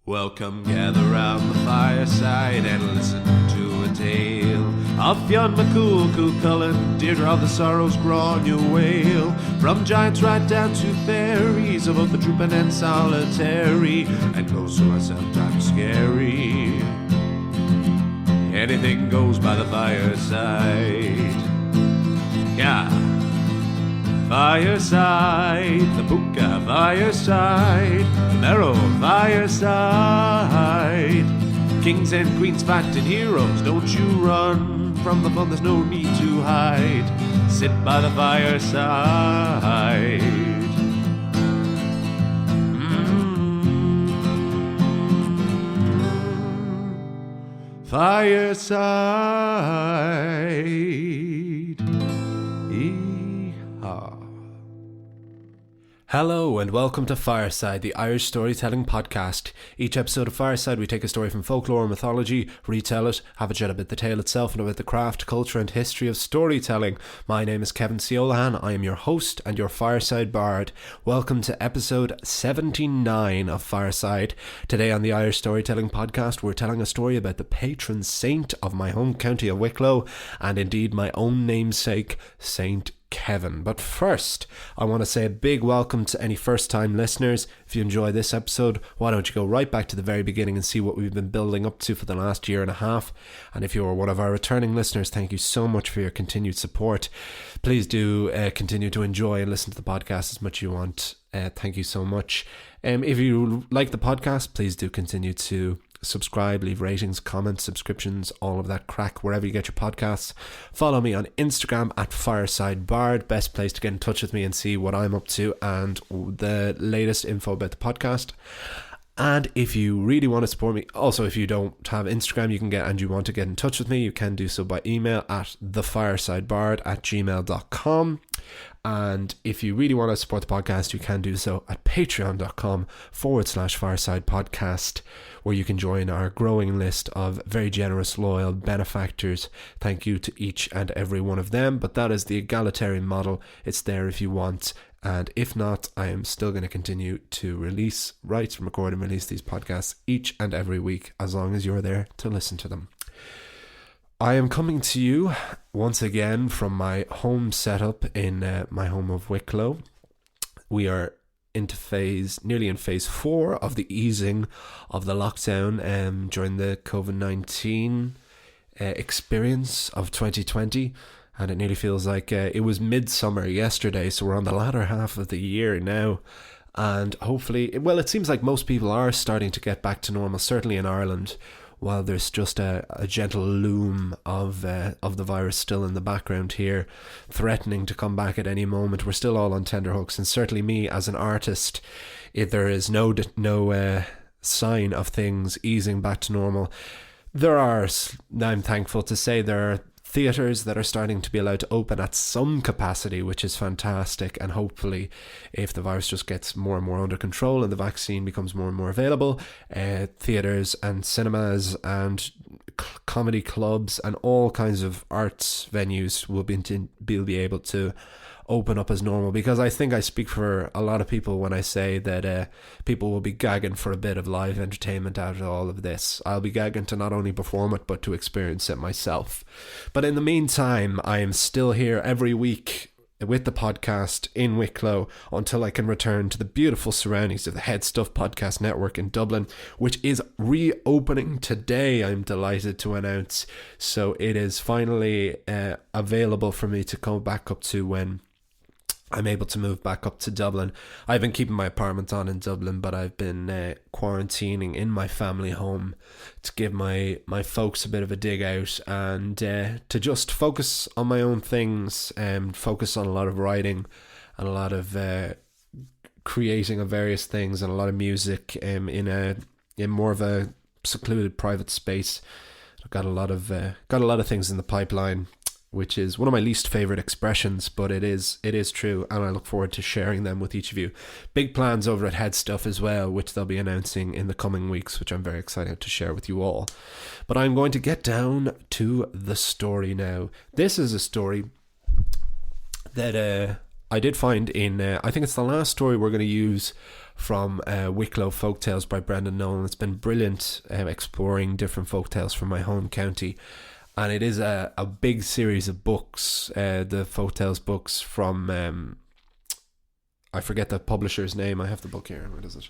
Welcome, gather round the fireside and listen to a tale of Fionn McCool, Cú Chulainn, Deirdre of the Sorrows, Gráinne Wail. From giants right down to fairies, of both the drooping and solitary, and those who are sometimes scary. Anything goes by the fireside. Yeah. Fireside, the Puka fireside, the Merrow fireside. Kings and queens fighting heroes, don't you run from the fun, there's no need to hide. Sit by the fireside. Fireside. Hello and welcome to Fireside, the Irish storytelling podcast. Each episode of Fireside we take a story from folklore and mythology, retell it, have a chat about the tale itself and about the craft, culture and history of storytelling. My name is Kevin Ciolahan, I am your host and your Fireside Bard. Welcome to episode 79 of Fireside. Today on the Irish storytelling podcast we're telling a story about the patron saint of my home county of Wicklow, and indeed my own namesake, Saint Kevin. But first, I want to say a big welcome to any first-time listeners. If you enjoy this episode, why don't you go right back to the very beginning and see what we've been building up to for the last year and a half. And if you're one of our returning listeners, thank you so much for your continued support. Please do continue to enjoy and listen to the podcast as much as you want. Thank you so much. If you like the podcast, please do continue to subscribe, leave ratings, comments, subscriptions, all of that crack wherever you get your podcasts. Follow me on Instagram at FiresideBard, best place to get in touch with me and see what I'm up to and the latest info about the podcast. And if you really want to support me, also if you don't have Instagram, you can get, and you want to get in touch with me, you can do so by email at thefiresidebard@gmail.com. And if you really want to support the podcast, you can do so at patreon.com/Fireside Podcast, where you can join our growing list of very generous, loyal benefactors. Thank you to each and every one of them. But that is the egalitarian model. It's there if you want. And if not, I am still going to continue to write, record and release these podcasts each and every week, as long as you're there to listen to them. I am coming to you once again from my home setup in my home of Wicklow. We are nearly in phase 4 of the easing of the lockdown during the COVID-19 experience of 2020. And it nearly feels like it was midsummer yesterday, so we're on the latter half of the year now. And hopefully, well, it seems like most people are starting to get back to normal, certainly in Ireland, while there's just a gentle loom of the virus still in the background here, threatening to come back at any moment. We're still all on tenterhooks, and certainly me as an artist, there is no sign of things easing back to normal. I'm thankful to say, there are theatres that are starting to be allowed to open at some capacity, which is fantastic, and hopefully if the virus just gets more and more under control and the vaccine becomes more and more available, theatres and cinemas and comedy clubs and all kinds of arts venues will be able to open up as normal, because I think I speak for a lot of people when I say that people will be gagging for a bit of live entertainment out of all of this. I'll be gagging to not only perform it but to experience it myself. But in the meantime, I am still here every week with the podcast in Wicklow until I can return to the beautiful surroundings of the Head Stuff Podcast Network in Dublin, which is reopening today, I'm delighted to announce. So it is finally available for me to go back up to when I'm able to move back up to Dublin. I've been keeping my apartment on in Dublin, but I've been quarantining in my family home to give my folks a bit of a dig out and to just focus on my own things and focus on a lot of writing and a lot of creating of various things and a lot of music in more of a secluded private space. I've got a lot of things in the pipeline, which is one of my least favorite expressions, but it is true, and I look forward to sharing them with each of you. Big plans over at Head Stuff as well, which they'll be announcing in the coming weeks, which I'm very excited to share with you all. But I'm going to get down to the story now. This is a story that I did find in, I think it's the last story we're going to use from Wicklow Folktales by Brendan Nolan. It's been brilliant exploring different folktales from my home county. And it is a big series of books, the Folktales books from, I forget the publisher's name. I have the book here. Where is it?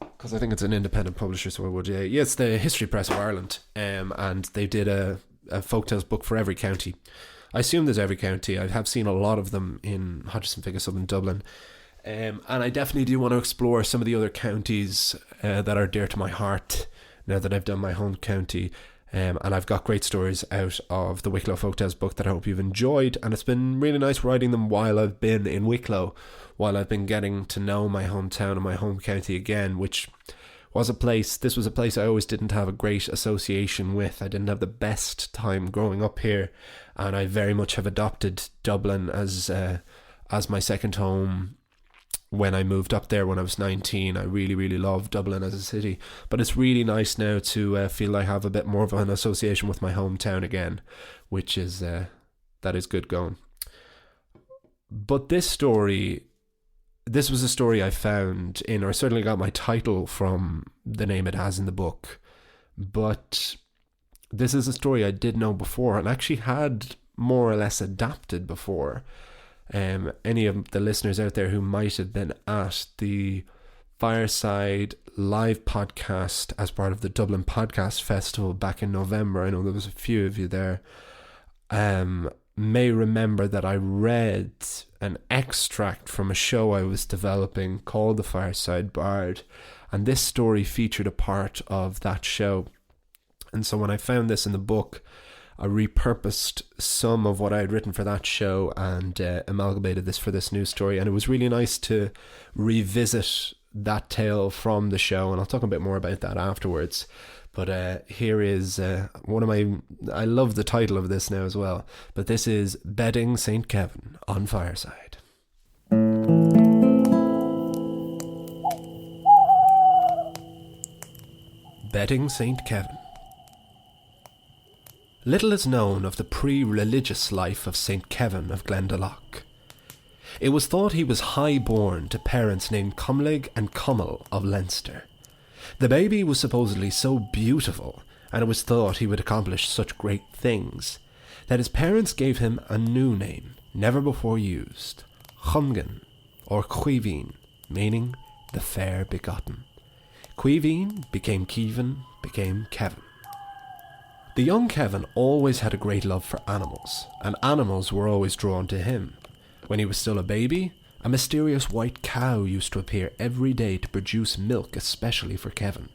Because I think it's an independent publisher, so I would. Yeah, it's the History Press of Ireland. And they did a Folktales book for every county. I assume there's every county. I have seen a lot of them in Hodgson, Figgis, and Dublin. And I definitely do want to explore some of the other counties that are dear to my heart now that I've done my home county. And I've got great stories out of the Wicklow Folktales book that I hope you've enjoyed. And it's been really nice writing them while I've been in Wicklow, while I've been getting to know my hometown and my home county again, which was this was a place I always didn't have a great association with. I didn't have the best time growing up here. And I very much have adopted Dublin as my second home. When I moved up there when I was 19, I really, really loved Dublin as a city. But it's really nice now to feel I have a bit more of an association with my hometown again, which is, that is good going. But this was a story I found in, or certainly got my title from the name it has in the book. But this is a story I did know before and actually had more or less adapted before. Any of the listeners out there who might have been at the Fireside live podcast as part of the Dublin Podcast Festival back in November, I know there was a few of you there, may remember that I read an extract from a show I was developing called The Fireside Bard, and this story featured a part of that show. And so when I found this in the book, I repurposed some of what I had written for that show and amalgamated this for this new story. And it was really nice to revisit that tale from the show. And I'll talk a bit more about that afterwards. But here is I love the title of this now as well. But this is Bedding St. Kevin on Fireside. Bedding St. Kevin. Little is known of the pre-religious life of St. Kevin of Glendalough. It was thought he was high-born to parents named Cumlig and Cummel of Leinster. The baby was supposedly so beautiful, and it was thought he would accomplish such great things, that his parents gave him a new name, never before used, Chumgin, or Cuiveen, meaning the fair begotten. Cuiveen became Kevin, became Kevin. The young Kevin always had a great love for animals, and animals were always drawn to him. When he was still a baby, a mysterious white cow used to appear every day to produce milk especially for Kevin.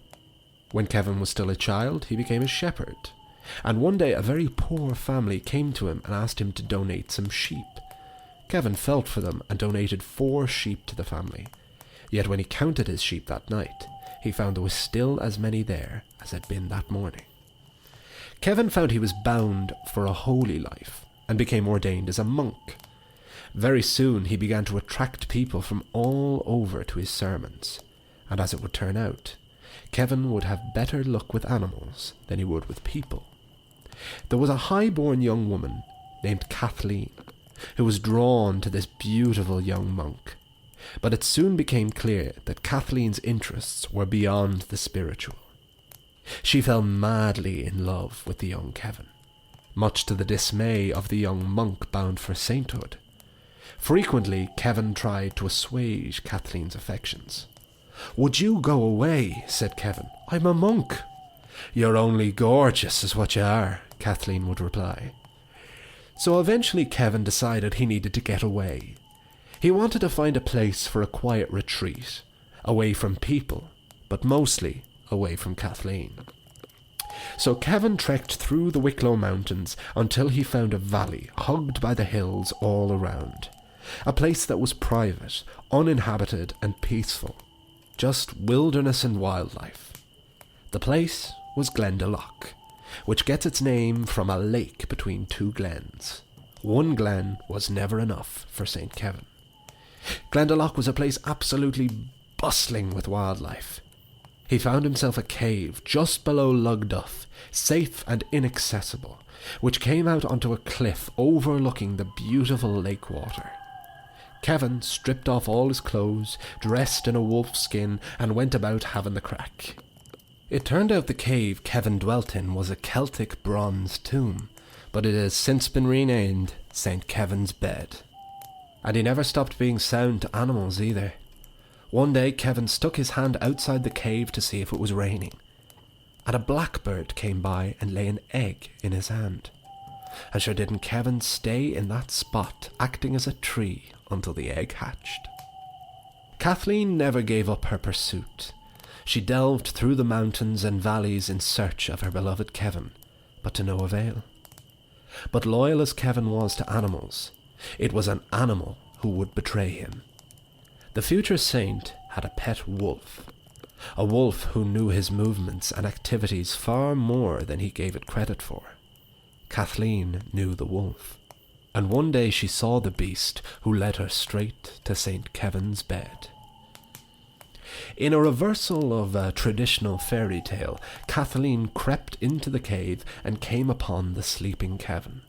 When Kevin was still a child, he became a shepherd, and one day a very poor family came to him and asked him to donate some sheep. Kevin felt for them and donated 4 sheep to the family. Yet when he counted his sheep that night, he found there was still as many there as had been that morning. Kevin found he was bound for a holy life and became ordained as a monk. Very soon he began to attract people from all over to his sermons, and as it would turn out, Kevin would have better luck with animals than he would with people. There was a high-born young woman named Kathleen who was drawn to this beautiful young monk, but it soon became clear that Kathleen's interests were beyond the spiritual. She fell madly in love with the young Kevin, much to the dismay of the young monk bound for sainthood. Frequently, Kevin tried to assuage Kathleen's affections. "Would you go away?" said Kevin. "I'm a monk." "You're only gorgeous is what you are," Kathleen would reply. So eventually Kevin decided he needed to get away. He wanted to find a place for a quiet retreat, away from people, but mostly away from Kathleen. So Kevin trekked through the Wicklow Mountains until he found a valley hugged by the hills all around. A place that was private, uninhabited and peaceful. Just wilderness and wildlife. The place was Glendalough, which gets its name from a lake between 2 glens. One glen was never enough for St. Kevin. Glendalough was a place absolutely bustling with wildlife. He found himself a cave just below Lugduff, safe and inaccessible, which came out onto a cliff overlooking the beautiful lake water. Kevin stripped off all his clothes, dressed in a wolf's skin, and went about having the crack. It turned out the cave Kevin dwelt in was a Celtic bronze tomb, but it has since been renamed St. Kevin's Bed. And he never stopped being sound to animals either. One day Kevin stuck his hand outside the cave to see if it was raining, and a blackbird came by and lay an egg in his hand. And sure didn't Kevin stay in that spot, acting as a tree, until the egg hatched. Kathleen never gave up her pursuit. She delved through the mountains and valleys in search of her beloved Kevin, but to no avail. But loyal as Kevin was to animals, it was an animal who would betray him. The future saint had a pet wolf, a wolf who knew his movements and activities far more than he gave it credit for. Kathleen knew the wolf, and one day she saw the beast who led her straight to St. Kevin's Bed. In a reversal of a traditional fairy tale, Kathleen crept into the cave and came upon the sleeping Kevin.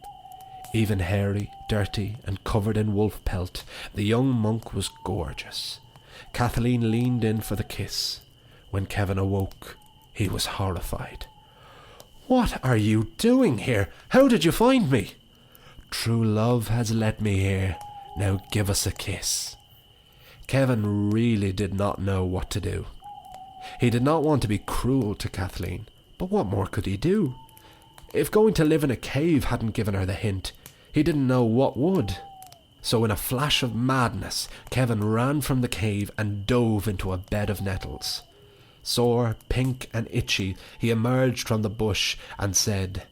Even hairy, dirty, and covered in wolf pelt, the young monk was gorgeous. Kathleen leaned in for the kiss. When Kevin awoke, he was horrified. "What are you doing here? How did you find me?" "True love has led me here. Now give us a kiss." Kevin really did not know what to do. He did not want to be cruel to Kathleen, but what more could he do? If going to live in a cave hadn't given her the hint, he didn't know what would. So in a flash of madness, Kevin ran from the cave and dove into a bed of nettles. Sore, pink and itchy, he emerged from the bush and said,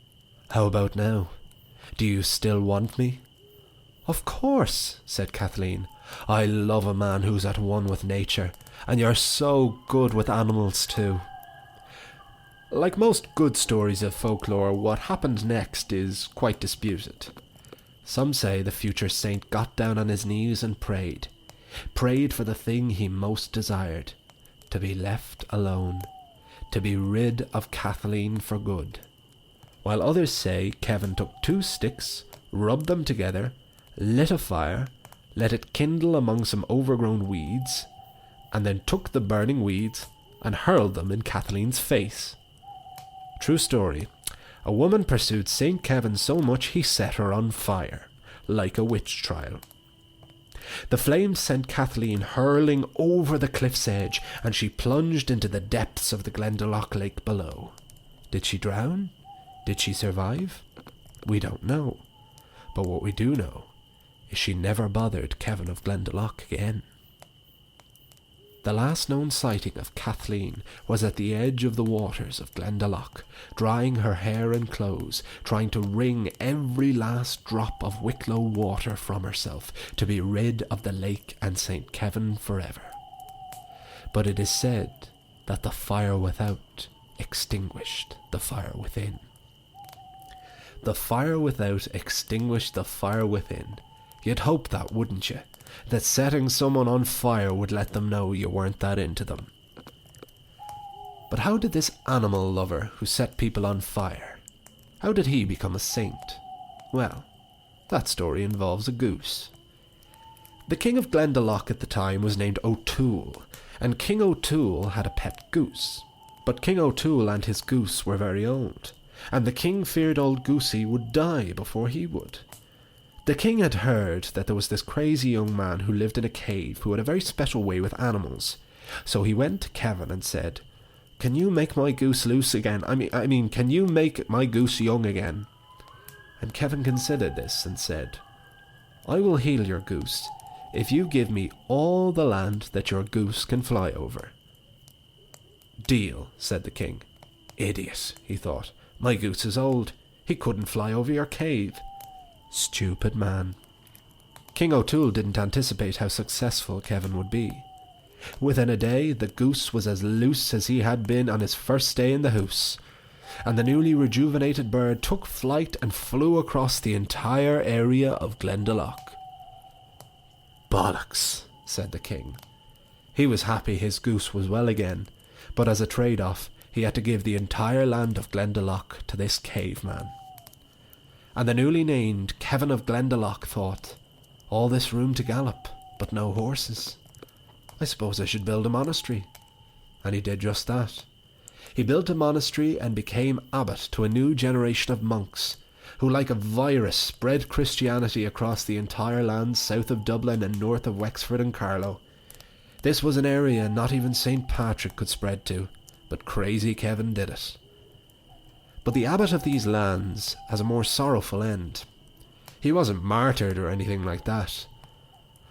"How about now? Do you still want me?" "Of course," said Kathleen. "I love a man who's at one with nature, and you're so good with animals too." Like most good stories of folklore, what happened next is quite disputed. Some say the future saint got down on his knees and prayed for the thing he most desired, to be left alone, to be rid of Kathleen for good. While others say Kevin took 2 sticks, rubbed them together, lit a fire, let it kindle among some overgrown weeds, and then took the burning weeds and hurled them in Kathleen's face. True story. A woman pursued St. Kevin so much he set her on fire, like a witch trial. The flames sent Kathleen hurling over the cliff's edge, and she plunged into the depths of the Glendalough Lake below. Did she drown? Did she survive? We don't know. But what we do know is she never bothered Kevin of Glendalough again. The last known sighting of Kathleen was at the edge of the waters of Glendalough, drying her hair and clothes, trying to wring every last drop of Wicklow water from herself to be rid of the lake and St. Kevin forever. But it is said that the fire without extinguished the fire within. The fire without extinguished the fire within. You'd hope that, wouldn't you? That setting someone on fire would let them know you weren't that into them. But how did this animal lover who set people on fire, how did he become a saint? Well, that story involves a goose. The king of Glendalough at the time was named O'Toole, and King O'Toole had a pet goose. But King O'Toole and his goose were very old, and the king feared old Goosey would die before he would. The king had heard that there was this crazy young man who lived in a cave who had a very special way with animals. So he went to Kevin and said, "Can you make my goose loose again? I mean, can you make my goose young again?" And Kevin considered this and said, "I will heal your goose if you give me all the land that your goose can fly over." "Deal," said the king. "Idiot," he thought. "My goose is old. He couldn't fly over your cave." Stupid man. King O'Toole didn't anticipate how successful Kevin would be. Within a day, the goose was as loose as he had been on his first day in the house, and the newly rejuvenated bird took flight and flew across the entire area of Glendalough. "Bollocks," said the king. He was happy his goose was well again, but as a trade-off, he had to give the entire land of Glendalough to this caveman. And the newly named Kevin of Glendalough thought, all this room to gallop, but no horses. I suppose I should build a monastery. And he did just that. He built a monastery and became abbot to a new generation of monks, who like a virus spread Christianity across the entire land south of Dublin and north of Wexford and Carlow. This was an area not even St. Patrick could spread to, but crazy Kevin did it. But the abbot of these lands has a more sorrowful end. He wasn't martyred or anything like that.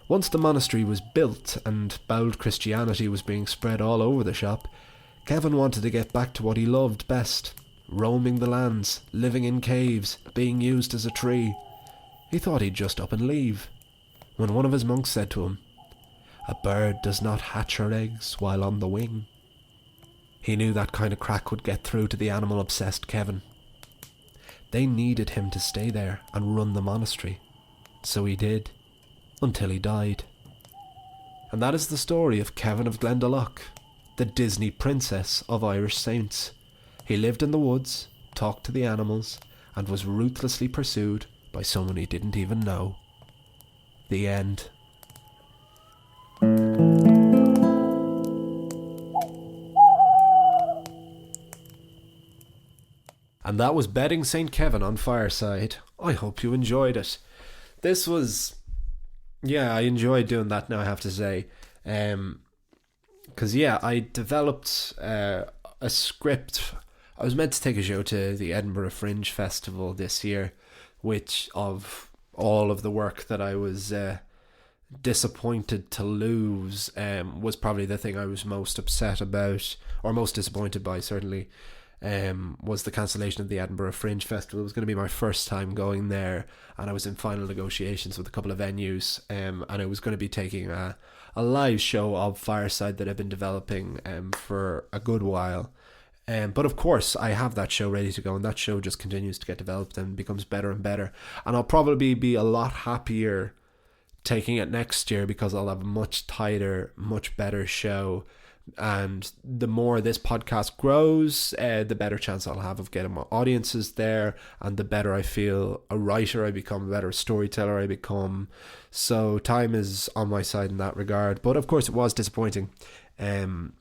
Once the monastery was built and bold Christianity was being spread all over the shop, Kevin wanted to get back to what he loved best, roaming the lands, living in caves, being used as a tree. He thought he'd just up and leave, when one of his monks said to him, "A bird does not hatch her eggs while on the wing." He knew that kind of crack would get through to the animal-obsessed Kevin. They needed him to stay there and run the monastery. So he did, until he died. And that is the story of Kevin of Glendalough, the Disney princess of Irish saints. He lived in the woods, talked to the animals, and was ruthlessly pursued by someone he didn't even know. The end. And that was Bedding St. Kevin on Fireside. I hope you enjoyed it. This was... yeah, I enjoyed doing that now, I have to say. Because, I developed a script. I was meant to take a show to the Edinburgh Fringe Festival this year, which of all of the work that I was disappointed to lose was probably the thing I was most upset about, or most disappointed by, certainly. Was the cancellation of the Edinburgh Fringe Festival. It was going to be my first time going there, and I was in final negotiations with a couple of venues, and I was going to be taking a live show of Fireside that I've been developing for a good while. But of course, I have that show ready to go, and that show just continues to get developed and becomes better and better. And I'll probably be a lot happier taking it next year, because I'll have a much tighter, much better show. And the more this podcast grows, the better chance I'll have of getting my audiences there, and the better I feel a writer I become, a better storyteller I become. So time is on my side in that regard. But of course, it was disappointing to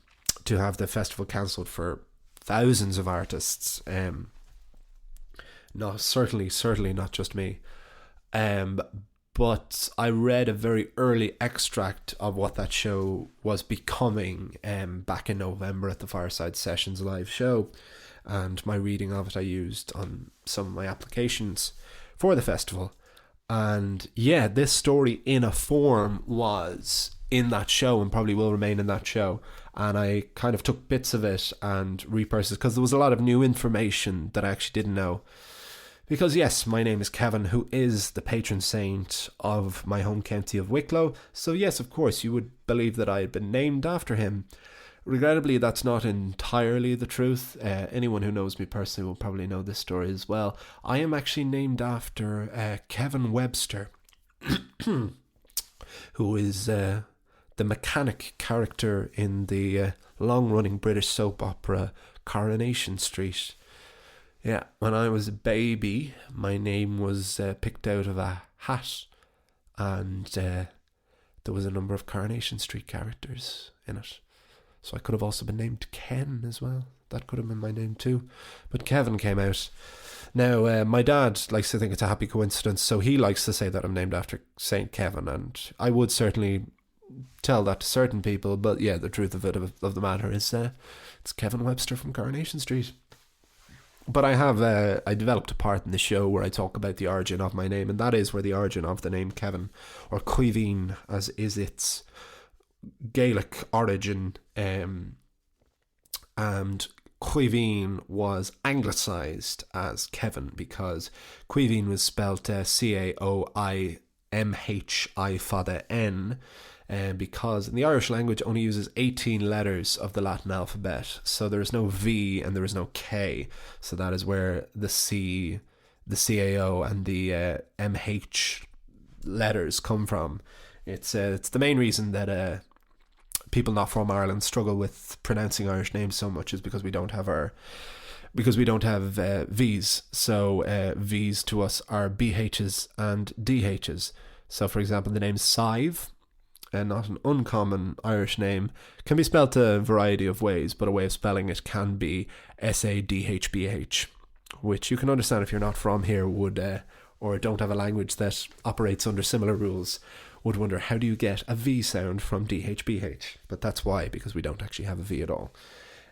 have the festival cancelled for thousands of artists. No, certainly not just me. But I read a very early extract of what that show was becoming back in November at the Fireside Sessions live show. And my reading of it I used on some of my applications for the festival. And this story in a form was in that show and probably will remain in that show. And I kind of took bits of it and repurposed it, because there was a lot of new information that I actually didn't know. Because yes, my name is Kevin, who is the patron saint of my home county of Wicklow. So yes, of course, you would believe that I had been named after him. Regrettably, that's not entirely the truth. Anyone who knows me personally will probably know this story as well. I am actually named after Kevin Webster, who is the mechanic character in the long-running British soap opera Coronation Street. Yeah, when I was a baby, my name was picked out of a hat, and there was a number of Coronation Street characters in it. So I could have also been named Ken as well. That could have been my name too. But Kevin came out. Now, my dad likes to think it's a happy coincidence, so he likes to say that I'm named after Saint Kevin, and I would certainly tell that to certain people, but yeah, the truth of the matter is it's Kevin Webster from Coronation Street. But I developed a part in the show where I talk about the origin of my name, and that is where the origin of the name Kevin, or Cuivine, as is its Gaelic origin, and Cuivine was anglicised as Kevin, because Cuivine was spelt Caoimhi fada N, because in the Irish language only uses 18 letters of the Latin alphabet, so there is no V and there is no K, so that is where the C, the CAO and the MH letters come from. It's the main reason that people not from Ireland struggle with pronouncing Irish names so much, is because we don't have V's. So V's to us are BH's and DH's. So for example, the name Sive and not an uncommon Irish name, can be spelt a variety of ways, but a way of spelling it can be Sadhbh, which you can understand if you're not from here would or don't have a language that operates under similar rules, would wonder how do you get a V sound from DHBH? But that's why, because we don't actually have a V at all.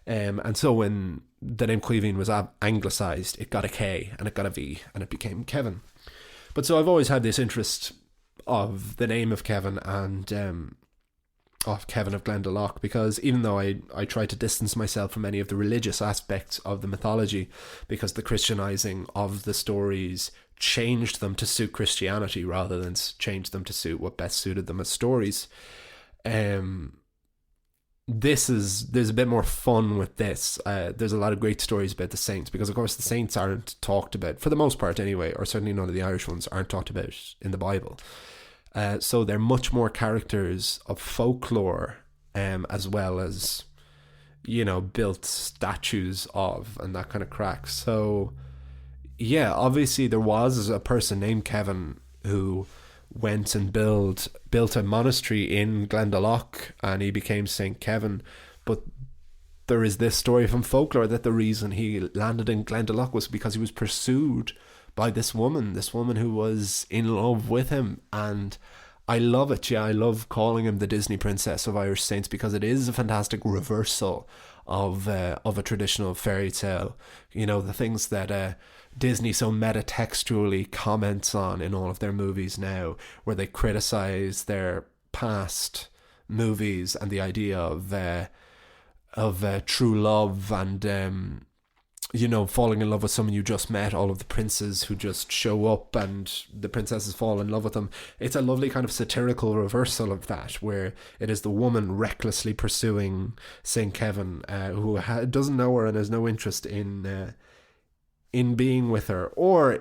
And so when the name Caoimhín was anglicised, it got a K and it got a V and it became Kevin. But so I've always had this interest of the name of Kevin and of Kevin of Glendalough, because even though I try to distance myself from any of the religious aspects of the mythology, because the Christianizing of the stories changed them to suit Christianity rather than change them to suit what best suited them as stories. There's a bit more fun with this. There's a lot of great stories about the saints, because of course the saints aren't talked about, for the most part anyway, or certainly none of the Irish ones aren't talked about in the Bible. So they're much more characters of folklore, as well as, built statues of and that kind of crack. So yeah, obviously there was a person named Kevin who went and built a monastery in Glendalough, and he became Saint Kevin. But there is this story from folklore that the reason he landed in Glendalough was because he was pursued by this woman who was in love with him. And I love it. Yeah, I love calling him the Disney princess of Irish saints, because it is a fantastic reversal of a traditional fairy tale. The things that Disney so metatextually comments on in all of their movies now, where they criticize their past movies and the idea of true love and falling in love with someone you just met, all of the princes who just show up and the princesses fall in love with them. It's a lovely kind of satirical reversal of that, where it is the woman recklessly pursuing Saint Kevin, who doesn't know her and has no interest in being with her, or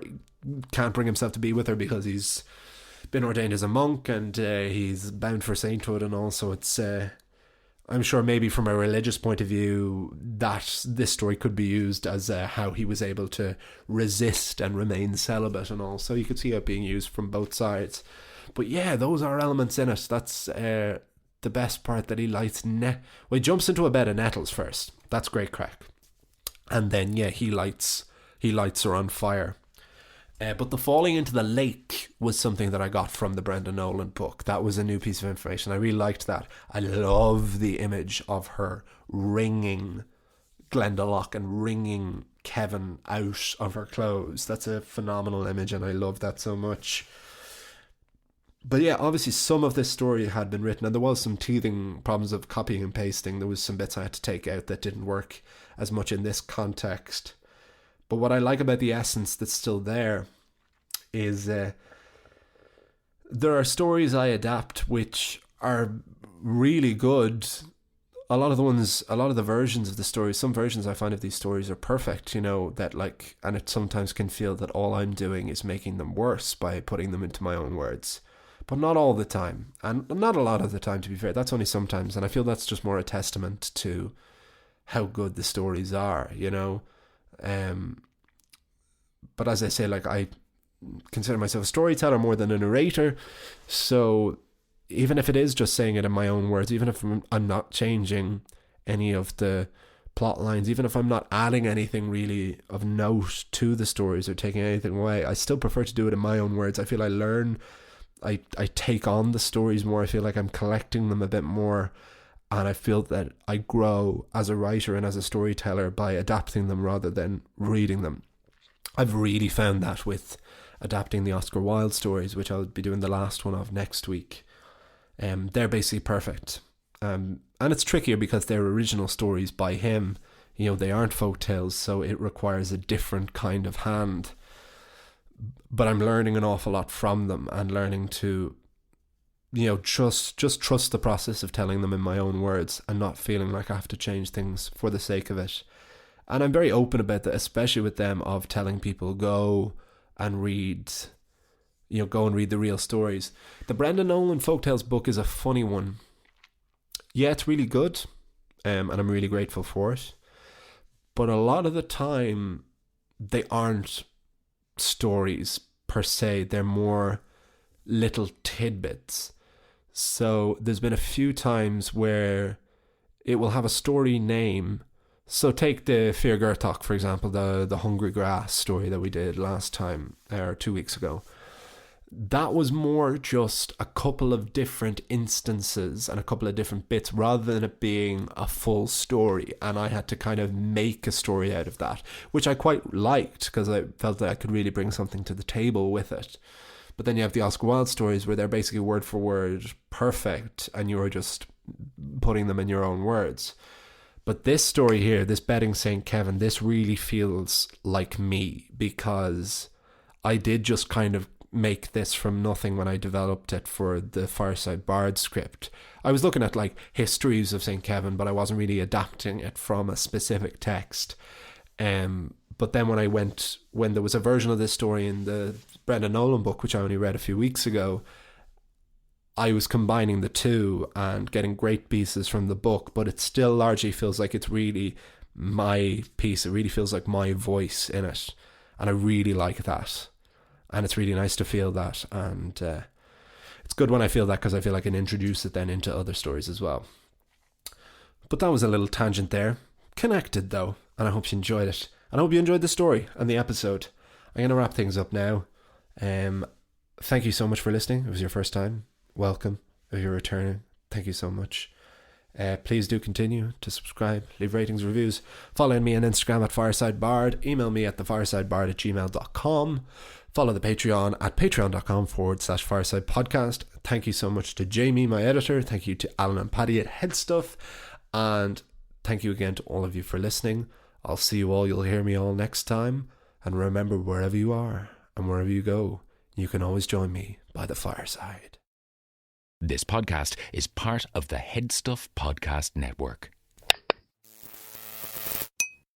can't bring himself to be with her because he's been ordained as a monk and he's bound for sainthood. And also it's I'm sure maybe from a religious point of view that this story could be used as how he was able to resist and remain celibate, and all. So you could see it being used from both sides. But yeah, those are elements in it. That's the best part, that he lights he jumps into a bed of nettles first. That's great crack. And then yeah, he lights her on fire. But the falling into the lake was something that I got from the Brendan Nolan book. That was a new piece of information. I really liked that. I love the image of her wringing Glendalough and wringing Kevin out of her clothes. That's a phenomenal image, and I love that so much. But yeah, obviously some of this story had been written, and there was some teething problems of copying and pasting. There was some bits I had to take out that didn't work as much in this context. But what I like about the essence that's still there is there are stories I adapt which are really good. A lot of the versions of the stories, some versions I find of these stories are perfect, and it sometimes can feel that all I'm doing is making them worse by putting them into my own words. But not all the time, and not a lot of the time, to be fair. That's only sometimes, and I feel that's just more a testament to how good the stories are, But as I say, I consider myself a storyteller more than a narrator. So even if it is just saying it in my own words, even if I'm not changing any of the plot lines, even if I'm not adding anything really of note to the stories or taking anything away, I still prefer to do it in my own words. I feel I learn, I take on the stories more. I feel like I'm collecting them a bit more. And I feel that I grow as a writer and as a storyteller by adapting them rather than reading them. I've really found that with adapting the Oscar Wilde stories, which I'll be doing the last one of next week. They're basically perfect. And it's trickier because they're original stories by him. They aren't folk tales, so it requires a different kind of hand. But I'm learning an awful lot from them and learning to just trust the process of telling them in my own words and not feeling like I have to change things for the sake of it. And I'm very open about that, especially with them, of telling people go and read the real stories. The Brendan Nolan Folktales book is a funny one. Yeah, it's really good, and I'm really grateful for it. But a lot of the time, they aren't stories per se. They're more little tidbits. So there's been a few times where it will have a story name. So take the Fear Gertok, for example, the Hungry Grass story that we did last time, or 2 weeks ago. That was more just a couple of different instances and a couple of different bits rather than it being a full story. And I had to kind of make a story out of that, which I quite liked because I felt that I could really bring something to the table with it. But then you have the Oscar Wilde stories where they're basically word for word perfect and you're just putting them in your own words. But this story here, this Betting St. Kevin, this really feels like me because I did just kind of make this from nothing when I developed it for the Fireside Bard script. I was looking at like histories of St. Kevin, but I wasn't really adapting it from a specific text. But then when there was a version of this story in the Brendan Nolan book, which I only read a few weeks ago, I was combining the two and getting great pieces from the book, but it still largely feels like it's really my piece. It really feels like my voice in it. And I really like that. And it's really nice to feel that. And it's good when I feel that because I feel I can introduce it then into other stories as well. But that was a little tangent there. Connected though. And I hope you enjoyed it. And I hope you enjoyed the story and the episode. I'm going to wrap things up now. Thank you so much for listening. If it was your first time, welcome. If you're returning, thank you so much. Please do continue to subscribe, leave ratings, reviews. Follow me on Instagram at Fireside Bard. Email me at thefiresidebard@gmail.com. Follow the Patreon at patreon.com/Fireside Podcast. Thank you so much to Jamie, my editor. Thank you to Alan and Paddy at Headstuff. And thank you again to all of you for listening. I'll see you all. You'll hear me all next time. And remember, wherever you are and wherever you go, you can always join me by the fireside. This podcast is part of the Headstuff Podcast Network.